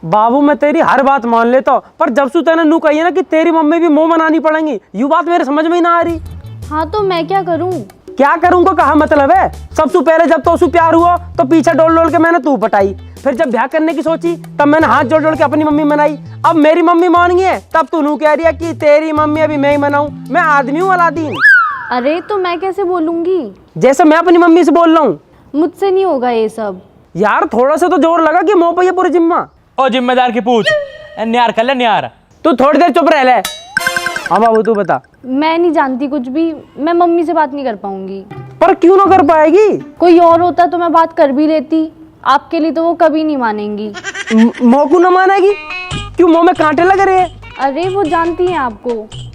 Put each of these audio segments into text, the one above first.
बाबू मैं तेरी हर बात मान लेता हूँ, पर जब से तैने नू कही है ना कि तेरी मम्मी भी मुंह मनानी पड़ेंगी, यू बात मेरे समझ में ही ना आ रही। हाँ तो मैं क्या करूँ? क्या करूँगा कहा मतलब है? सबसे पहले जब तो उसको प्यार हुआ तो पीछे डोल डोल के मैंने तू पटाई, फिर जब ब्याह करने की सोची तब मैंने हाथ जोड़ जोड़ के अपनी मम्मी मनाई। अब मेरी मम्मी मान गई है तब तू नू कह रही है कि तेरी मम्मी अभी मैं ही मनाऊं। मैं आदमी हूँ अलादीन। अरे तो मैं कैसे बोलूंगी? जैसे मैं अपनी मम्मी से बोल रहा हूँ। मुझसे नहीं होगा ये सब। यार थोड़ा सा तो जोर लगा कि मुंह पे ये पूरी जिम्मा। ओ जिम्मेदार की पूछ न्यार कर ले न्यार। तू थोड़ी देर चुप रह ले। हाँ बाबू तू बता। मैं नहीं जानती कुछ भी, मैं मम्मी से बात नहीं कर पाऊंगी। पर क्यों ना कर पाएगी? कोई और होता तो मैं बात कर भी लेती, आपके लिए तो वो कभी नहीं मानेंगी। मोकू न मानेगी? क्यों मुंह में कांटे लग रहे हैं? अरे वो जानती हैं आपको,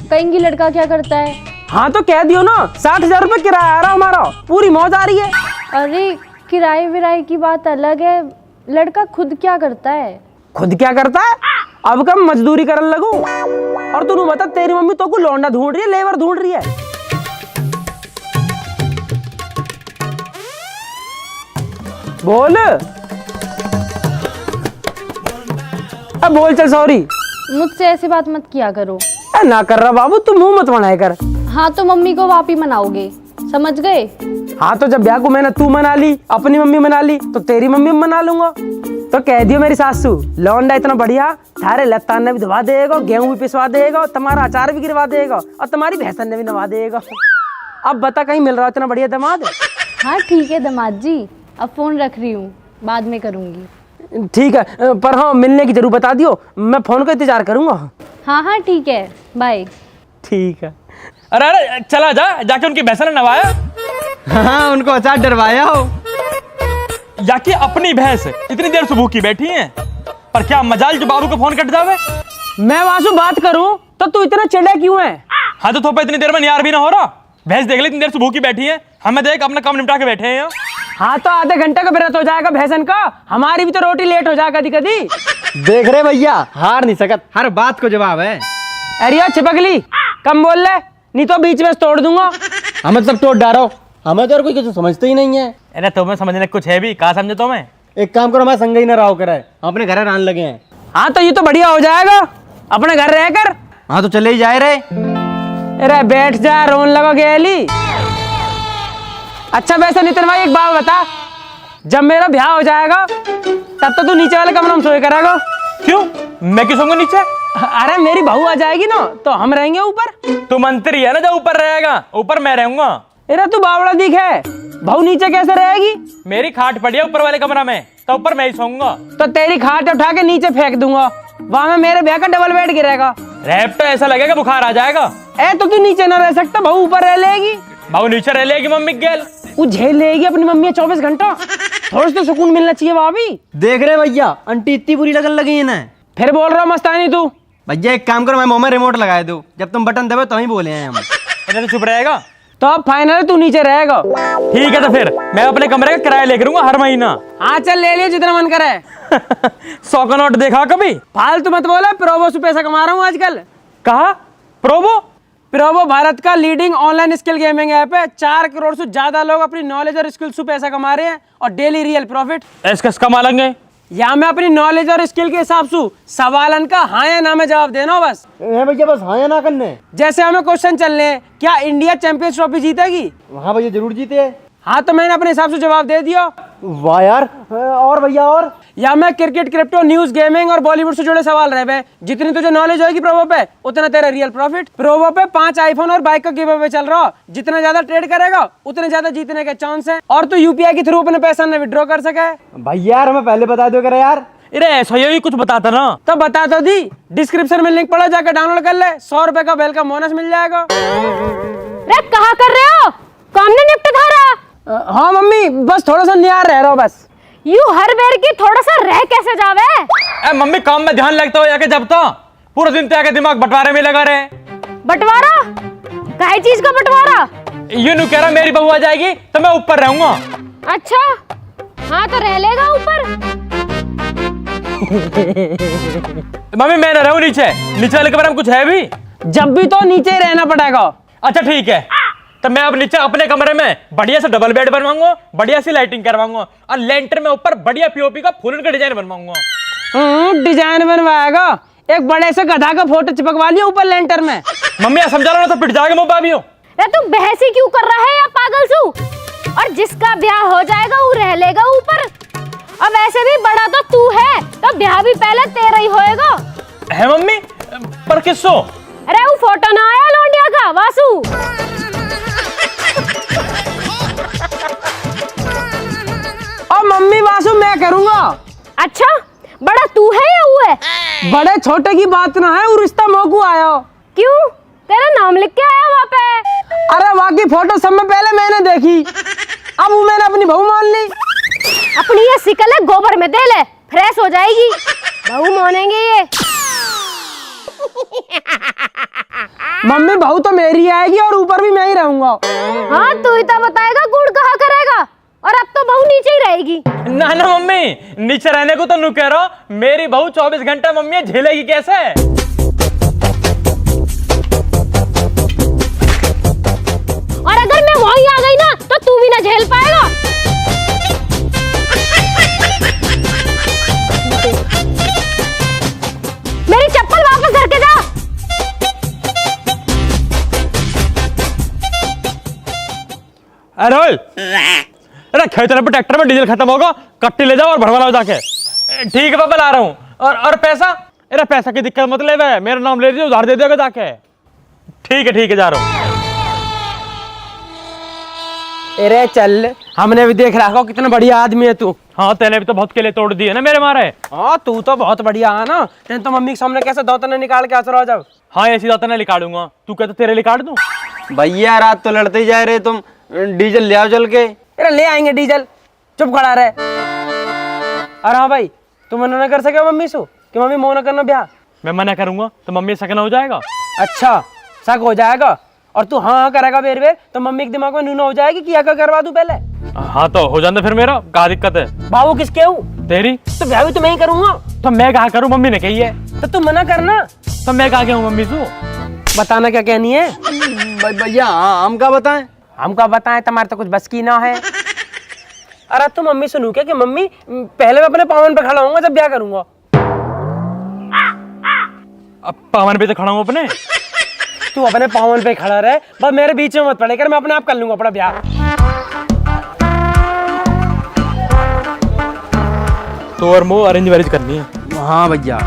कहेंगी लड़का क्या करता है। हाँ तो कह दियो ना 60,000 रुपये किराया आ रहा हमारा, पूरी मौज आ रही है। अरे किराए विराए की बात अलग है, लड़का खुद क्या करता है। खुद क्या करता है? अब कब मजदूरी करने लगूं? और तू बता तेरी मम्मी तो को लौंडा ढूंढ रही है, लेबर ढूंढ रही है? बोल अब बोल चल। सॉरी। मुझसे ऐसी बात मत किया करो। ना कर रहा बाबू, तू मुंह मत बनाया कर। हाँ तो मम्मी को आप ही मनाओगे, समझ गए? हाँ तो जब ब्याह को मैंने तू मना ली, अपनी मम्मी मना ली, तो तेरी मम्मी मना लूंगा। तो कह दियो मेरी सासू लौंडा इतना बढ़िया, थारे लत्तान ने भी धुवा देगा, गेहूं भी पिसवा देगा, तुम्हारा अचार भी गिरवा देगा और तुम्हारी भैंसन ने भी नवा देगा। अब बता कहीं मिल रहा इतना बढ़िया दामाद? हाँ ठीक है दामाद जी, अब फोन रख रही हूँ, बाद में करूँगी। ठीक है, पर हाँ मिलने की जरूर बता दियो, मैं फोन का इंतजार करूंगा। हाँ हाँ ठीक है, बाय। ठीक है। अरे अरे चला जाके उनकी भैंस ने नवाया। हाँ उनको अचार डरवाया हो। या कि अपनी भैंस इतनी देर से भूखी बैठी है, पर क्या मजाल जो बाबू को फोन कट जावे। मैं वासु बात करूं तो तू इतना चिढ़ा क्यों है? हाँ तो थोपा इतनी देर में न्यार भी ना हो रहा। भैंस देख ले इतनी देर से भूखी बैठी है, हमें देख अपना काम निपटा के बैठे हैं यहाँ। हाँ तो आधे घंटे का व्रत हो जाएगा भैंसन का, हमारी भी तो रोटी लेट हो जाएगा कदी कदी। देख रहे भैया, हार नहीं सकत, हर बात को जवाब है। अरे छिपकली कम बोल ले, नहीं तो बीच में तोड़ दूंगा। हमें सब टोट डालो, हमें तो और कोई कुछ समझते ही नहीं है। अरे तुम्हें समझने कुछ है भी, कहा समझे तुम्हें? एक काम करो, हमारे संग ही ना रहो करे, हम अपने घर रहने लगे हैं। हाँ तो ये तो बढ़िया हो जाएगा, अपने घर रह कर। हाँ तो चले ही जाए रहे। अरे बैठ जा, रोन लगा गेली। अच्छा वैसे नितिन भाई एक बात बता, जब मेरा ब्याह हो जाएगा तब तो तू नीचे वाले कमरे में सोए करेगा। क्यों, मैं क्यों सोऊंगा नीचे? अरे मेरी बहू आ जाएगी ना तो हम रहेंगे ऊपर। तू मंत्री है ना जो ऊपर रहेगा, ऊपर मैं रहूंगा। अरे तू बावड़ा दिख है, बहू नीचे कैसे रहेगी? मेरी खाट पड़ी है ऊपर वाले कमरा में, तो ऊपर मैं ही सोऊंगा। तो तेरी खाट उठा के नीचे फेंक दूंगा, वहां में मेरे ब्याह का डबल बेड गिरेगा। रैप तो ऐसा लगेगा बुखार आ जाएगा। ए तो तू नीचे ना रह सकता, बहू ऊपर रह लेगी। बहू नीचे रह लेगी मम्मी गेल। वो झेल लेगी अपनी मम्मी 24 घंटा, थोड़ा सा तो सुकून मिलना चाहिए भाभी। देख रहे भैया, आंटी इतनी बुरी लगन लगी है ना। फिर बोल रहा मस्तानी तू। भैया एक काम करो, मैं मुंह में रिमोट लगाए दो, जब तुम बटन दबे तो ही बोले हैं हम। अरे तो चुप रहेगा? तो अब फाइनल तू नीचे रहेगा। ठीक है तो फिर मैं अपने कमरे का किराया लेकर हर महीना। हाँ चल ले लियो जितना मन करे। 100 का नोट देखा कभी? फालतू मत बोला, प्रोबो से पैसा कमा रहा हूँ आजकल। कहा प्रोबो? प्रोबो भारत का leading online skill gaming app है। 4 करोड़ से ज्यादा लोग अपनी नॉलेज और स्किल से पैसा कमा रहे हैं और डेली रियल प्रॉफिट। ऐसे कमा लेंगे? या मैं अपनी नॉलेज और स्किल के हिसाब से सवालन का हाँ या ना में जवाब देना हो बस। भैया बस हाँ या ना करने। जैसे हमें क्वेश्चन चलने हैं, क्या इंडिया चैंपियंस ट्रॉफी जीतेगी? हाँ भैया जरूर जीते। हाँ तो मैंने अपने हिसाब से जवाब दे दिया। वाह यार, और भैया और? या मैं क्रिकेट, क्रिप्टो, न्यूज, गेमिंग और बॉलीवुड से जुड़े सवाल रहे हैं। जितनी तुझे नॉलेज होगी प्रोबो पे उतना तेरा रियल प्रॉफिट। प्रोबो पे 5 आईफोन और बाइक का गिव अवे चल रहा, जितना ज्यादा ट्रेड करेगा उतने ज्यादा जीतने के चांस है। और तू यूपीआई के थ्रू अपने पैसा न विड्रॉ कर सके। भैया यार हमें पहले बता दो करे यार। अरे ऐसा ही कुछ बताता ना। तो बता तो दी, डिस्क्रिप्शन में लिंक पड़ा, जाकर डाउनलोड कर ले, 100 रुपए का वेलकम बोनस मिल जाएगा। रे कहाँ कर रहे हो? कौन ने निपट धारा? हाँ मम्मी, बस थोड़ा सा नियार रह रहा हूँ बस। यू हर बेर की थोड़ा सा रह कैसे जावे? ए मम्मी काम में ध्यान लगता हो या के जब तो पूरा दिन त्यागे दिमाग बंटवारे में लगा रहे। बंटवारा? काहे चीज का बंटवारा? ये नु कह रहा मेरी बहू आ जाएगी तो मैं ऊपर रहूंगा। अच्छा हाँ तो रह लेगा ऊपर। मम्मी मैं ना रहूं नीचे, नीचे वाले कमरे में कुछ है भी? जब भी तो नीचे ही रहना पड़ेगा। अच्छा ठीक है, तो मैं अब नीचे अपने कमरे में बढ़िया से डबल बेड बनवाऊंगा, बढ़िया सी लाइटिंग करवाऊंगा और लेंटर में ऊपर बढ़िया पीओपी का फूलन का डिजाइन बनवाऊंगा। तो डिजाइन बनवाएगा, एक बड़े से गधा का फोटो चिपकवा लिया ऊपर लेंटर में। मम्मी समझा लो ना तो पिट जाएगा मुंह भाभी हो। अरे तू बहस ही क्यों कर रहा है या पागल सू? और जिसका ब्याह हो जाएगा वो रह लेगा ऊपर। अब वैसे भी बड़ा तो तू है, तो ब्याह भी पहले तेरा ही होएगा। है मम्मी, पर किसो? अरे वो फोटो ना आया लौंडिया का वासु। और मम्मी वासु मैं करूंगा। अच्छा, बड़ा तू है या वो है? बड़े छोटे की बात ना है, वो रिश्ता मोकू आया हो। क्यों? तेरा नाम लिख के आया वहाँ पे? अरे बाकी फोटो सब में पहले मैंने देखी, अब वो मैंने अपनी बहू मान ली। अपनी ये सिकल है गोबर में दे ले, फ्रेश हो जाएगी। बहू मानेंगे ये। मम्मी बहू तो मेरी आएगी और ऊपर भी मैं ही रहूंगा। हाँ तू ही तो बताएगा गुड़ कहाँ करेगा। और अब तो बहू नीचे ही रहेगी। ना ना मम्मी, नीचे रहने को तो नू कह रहा हूं। मेरी बहू 24 घंटे मम्मी झेलेगी कैसे? और अगर मैं वहीं आ गई ना तो तू भी ना झेल पाएगा। मेरी चप्पल वापस घर के जा। अरे ओए, अरे खेत पे ट्रैक्टर में डीजल खत्म होगा, कट्टी ले जाओ और भरवा लाओ जाके। ठीक है पापा, ला रहा हूँ। और पैसा? अरे पैसा की दिक्कत मत ले, मेरा नाम ले लीजिए, उधार दे देगा जाके। ठीक है जा रहा हूँ। अरे चल, हमने भी देख रखा कितना बढ़िया आदमी है तू। हाँ तेने भी तो बहुत केले तोड़ दिए ना मेरे मारे। हाँ तू तो बहुत बढ़िया है ना। तेने तो मम्मी के सामने कैसे दांतने निकाल के असर हो जब। हाँ ऐसी दांत ना निकालूंगा, तू कहता तेरे लिए काट दूं? भैया रात तो लड़ते ही जा रहे तुम, डीजल ले आओ चल के। अरे ले आएंगे डीजल, चुप खड़ा रहे। अरे हाँ भाई, तू मना ना कर सके मम्मी से कि मम्मी मोह न करना ब्याह? मैं मना करूंगा तो मम्मी शक हो जाएगा। अच्छा शक हो जाएगा, और तू हाँ करेगा बेर बेर तो मम्मी के दिमाग में नूना हो जाएगी कि क्या करवा दूं पहले। हाँ तो हो जाता फिर, मेरा क्या दिक्कत है? बाबू किसके हूँ? तेरी। तो ब्याह भी तो मैं ही करूंगा। तो मैं कहा करूं, मम्मी ने कही है। तो तू मना करना। तो मैं कहा हूँ मम्मी से? बताना क्या कहनी है। भैया हम क्या बताएं? हम क्या बताएं, तुम्हारे तो कुछ बस की ना है। अरे तू मम्मी सुनू क्या कि मम्मी पहले मैं अपने पावन पे खड़ा होऊंगा जब ब्याह करूंगा। अब पावन पे तो खड़ा हूँ अपने। तू अपने पावन पे खड़ा रहे, बस मेरे बीच में मत पड़े कर, मैं अपने आप कर लूंगा अपना ब्याह। तो और मो अरेंज मैरिज करनी है? हाँ भैया।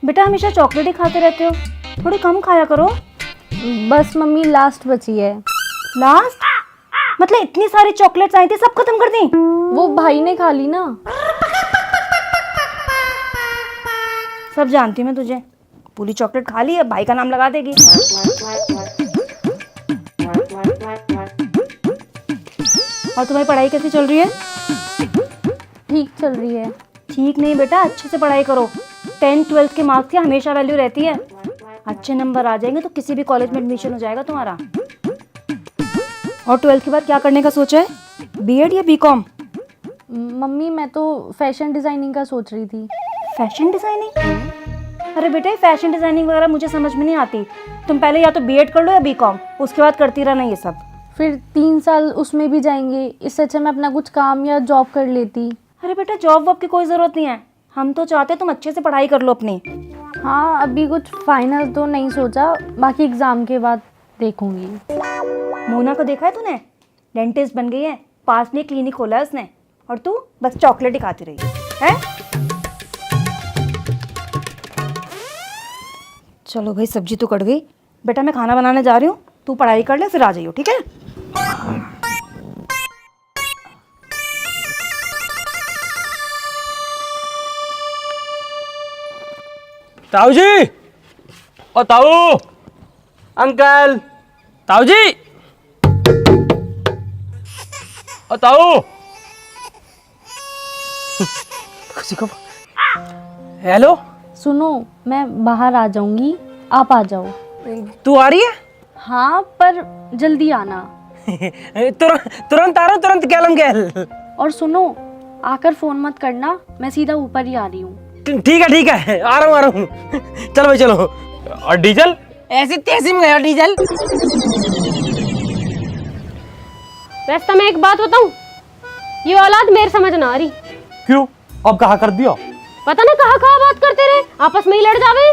बेटा हमेशा चॉकलेट ही खाते रहते हो, थोड़ी कम खाया करो। बस मम्मी लास्ट बची है। लास्ट मतलब इतनी सारी चॉकलेट्स आई थी, सब खत्म कर दी? वो भाई ने खा ली ना। सब जानती हूँ मैं तुझे, पूरी चॉकलेट खा ली, अब भाई का नाम लगा देगी। और तुम्हारी पढ़ाई कैसी चल रही है? ठीक चल रही है। ठीक नहीं बेटा, अच्छे से पढ़ाई करो। 10th 12th के मार्क्स की हमेशा वैल्यू रहती है। अच्छे नंबर आ जाएंगे तो किसी भी कॉलेज में एडमिशन हो जाएगा तुम्हारा। और 12th के बाद क्या करने का सोचा है, बीएड या बीकॉम? मम्मी मैं तो फैशन डिजाइनिंग का सोच रही थी। Fashion designing? अरे बेटा ये फैशन डिजाइनिंग वगैरह मुझे समझ में नहीं आती। तुम पहले या तो बीएड कर लो या बीकॉम, उसके बाद करती रहना ये सब। फिर 3 साल उसमें भी जाएंगे, इससे अच्छा मैं अपना कुछ काम या जॉब कर लेती। अरे बेटा जॉब वॉब की कोई ज़रूरत नहीं है, हम तो चाहते तुम अच्छे से पढ़ाई कर लो अपनी। हाँ अभी कुछ फाइनल तो नहीं सोचा, बाकी एग्ज़ाम के बाद देखूंगी। मोना को देखा है तूने? डेंटिस्ट बन गई है, पास में क्लिनिक खोला है उसने, और तू बस चॉकलेट ही खाती रही है। चलो भाई सब्जी तो कट गई। बेटा मैं खाना बनाने जा रही हूँ, तू पढ़ाई कर ले फिर आ जाइयो, ठीक है? ताऊ जी, ओ ताऊ, अंकल। ताऊ जी, ओ ताऊ। किसी को हेलो। सुनो मैं बाहर आ जाऊंगी, आप आ जाओ। तू आ रही है? हाँ पर जल्दी आना। तुरंत आ रहा हूँ, तुरंत गैलन गैल। और सुनो आकर फोन मत करना, मैं सीधा ऊपर ही आ रही हूँ। ठीक है, आ रहा हूँ। चलो भाई चलो। और डीजल? ऐसी तेजी में गया डीजल। वैसे मैं एक बात बताऊं, ये औलाद मेरे समझ ना आ रही। क्यों? अब कहा कर दियो? पता ना कहाँ कहाँ बात करते रहे, आपस में ही लड़ जावे।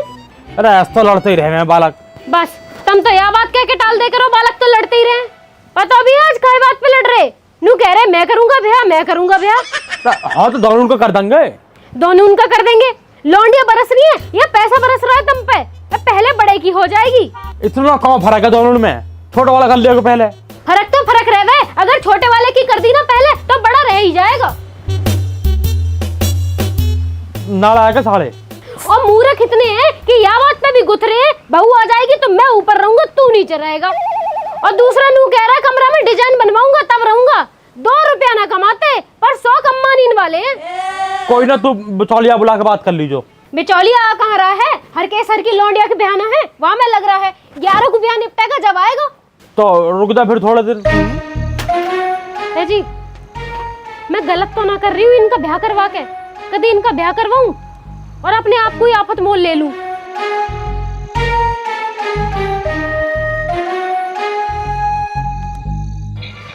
अरे ऐसा तो लड़ते ही रहे हैं बालक। बस तुम तो यह बात कह के टाल दे करो, बालक तो लड़ते ही रहे। पता भी आज काय बात पे लड़ रहे, नू कह रहे मैं करूंगा ब्याह, मैं करूंगा ब्याह। हाँ तो दोनों उनको कर देंगे। दोनों उनका कर देंगे। लौंडिया बरस रही है या पैसा बरस रहा है तुम पे? पहले बड़े की हो जाएगी। इतना कम फर्क है दोनों में? छोटा वाला कर लिया पहले। फर्क तो फर्क रहे, अगर छोटे वाले की कर दी ना पहले तो बड़ा रह ही जाएगा। नाला आएगा साले। और मूर्ख इतने हैं कि या बात पे भी गुथरे हैं, बहू आ जाएगी तो मैं ऊपर रहूंगा, तू नीचे रहेगा। और दूसरा नू कह रहा है कमरा में डिजाइन बनवाऊंगा तब रहूंगा। 2 रुपया ना कमाते पर 100 कम्मा नीन वाले हैं। कोई ना, तू बिचौलिया बुला के बात कर लीजो। बिचौलिया कहाँ रहा है? हर के सर की लौंडिया के बयाना है, वहां में लग रहा है 11 को बयान निपटेगा जब आएगा। तो रुक जा फिर थोड़ा देर। जी मैं गलत तो ना कर रही हूँ इनका ब्याह करवा के? कभी इनका ब्याह करवाऊं और अपने आप को ही आफत मोल ले लूं।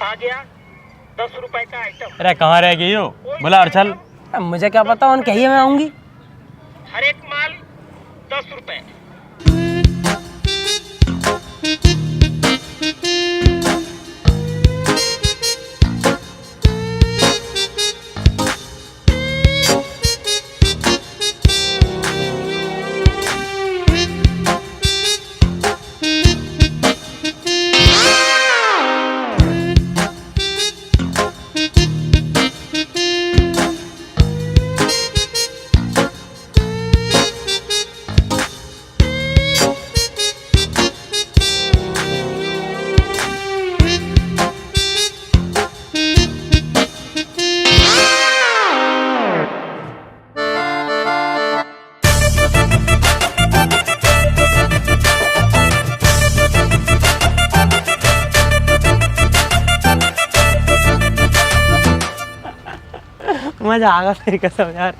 आ गया 10 रुपए का आइटम। अरे कहाँ रह गई हो? बोला अर्चल। अब मुझे क्या पता, उन कहिए मैं आऊंगी। हर एक माल 10 रुपए। मजा आ गया तेरी कसम यार।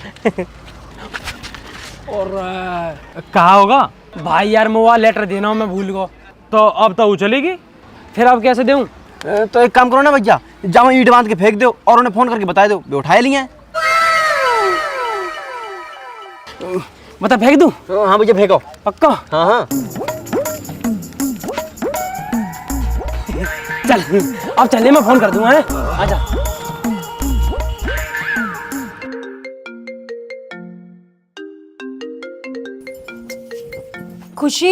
और कहा होगा? भाई यार मोबाइल लेटर देना मैं भूल गया। तो अब तो वो चलेगी। फिर अब कैसे दूं? तो एक काम करो ना भैया, जाओ ईंट बांध के फेंक दो और उन्हें फोन करके बता दो, वे उठाए लिए हैं। बता फेंक दूं? हाँ भैया फेंको। पक्का? हाँ हाँ। चल अब चलिए, मैं फोन कर दूंगा। है आजा। खुशी,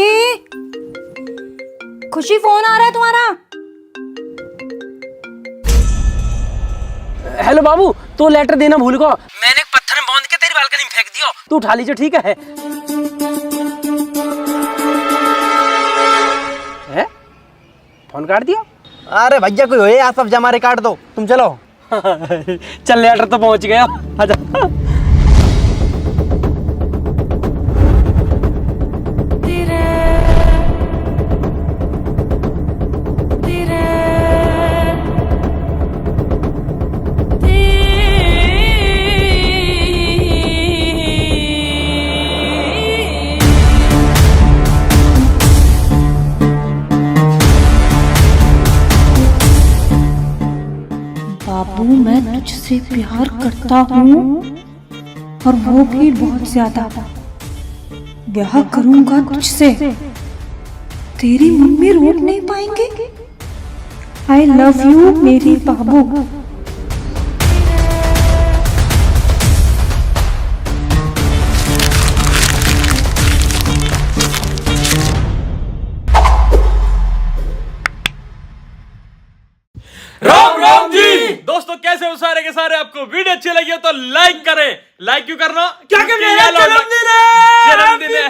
खुशी फोन आ रहा है तुम्हारा। हेलो बाबू, तू लेटर देना भूल गया। मैंने एक पत्थर में बांध के तेरी बालकनी में फेंक दिया, तू उठा लीजिए ठीक है? हैं? फोन काट दिया? अरे भैया कोई होए आसपास, जमा रे काट दो, तुम चलो। चल लेटर तो पहुंच गया, आजा। बाबू मैं तुझसे प्यार करता हूँ और वो भी बहुत ज्यादा। ब्याह करूंगा तुझसे, तेरी मम्मी रोक नहीं पाएंगे। आई लव यू मेरी बाबू। राम राम जी दोस्तों, कैसे हो सारे के सारे? आपको वीडियो अच्छी लगी हो तो लाइक करें। लाइक क्यों करना? क्या करना है? जन्मदिन है,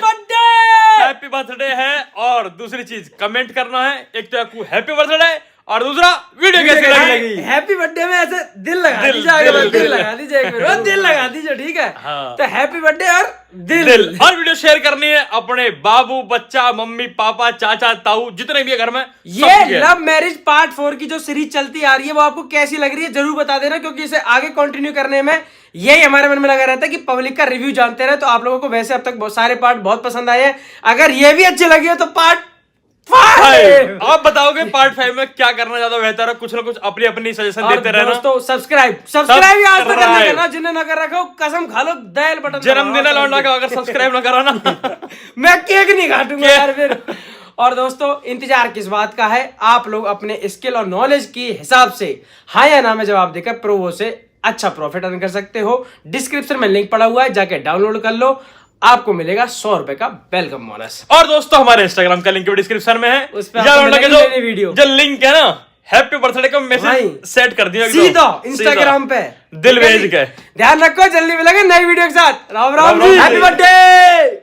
हैप्पी बर्थडे है। और दूसरी चीज कमेंट करना है, एक तो आपको हैप्पी बर्थडे और दूसरा वीडियो कैसी लगी। हैप्पी बर्थडे में ऐसे दिल लगा दीजिए, दिल लगा दीजिए एक बार, दिल लगा दीजिए, ठीक है। तो हैप्पी बर्थडे और दिल और वीडियो शेयर करनी है अपने बाबू, बच्चा, मम्मी, पापा, चाचा, ताऊ, जितने भी है घर में। ये लव मैरिज पार्ट 4 की जो सीरीज चलती आ रही है वो आपको कैसी लग रही है जरूर बता देना, क्योंकि इसे आगे कंटिन्यू करने में यही हमारे मन में लगा रहता है कि पब्लिक का रिव्यू जानते रहे। तो आप लोगों को वैसे अब तक बहुत सारे पार्ट बहुत पसंद आए हैं, अगर ये भी अच्छे लगे हो तो पार्ट 5 आप बताओगे पार्ट 5 में क्या करना ज्यादा बेहतर है, कुछ ना कुछ अपनी अपनी सजेशन देते रहना। दोस्तों सब्सक्राइब आज तक करना, जिन्हें ना कर रखा हो कसम खा लो, दायल बटन जन्मदिन है लौंडा का, अगर सब्सक्राइब ना करा ना मैं केक नहीं काटूंगा यार फिर। और दोस्तों इंतजार किस बात का है, आप लोग अपने स्किल और नॉलेज के हिसाब से हाँ या ना में जवाब देकर प्रोवो से अच्छा प्रॉफिट अर्न कर सकते हो। डिस्क्रिप्शन में लिंक पड़ा हुआ है, जाके डाउनलोड कर लो, आपको मिलेगा 100 रुपए का वेलकम बोनस। और दोस्तों हमारे इंस्टाग्राम का लिंक भी डिस्क्रिप्शन में है, उस पे आपको मिलेगी वीडियो, जो लिंक है ना हैप्पी बर्थडे का मैसेज सेट कर दिया सीधा इंस्टाग्राम पे दिल भेज के। ध्यान रखो, जल्दी मिलेंगे नई वीडियो के साथ। Ram Ram, happy birthday.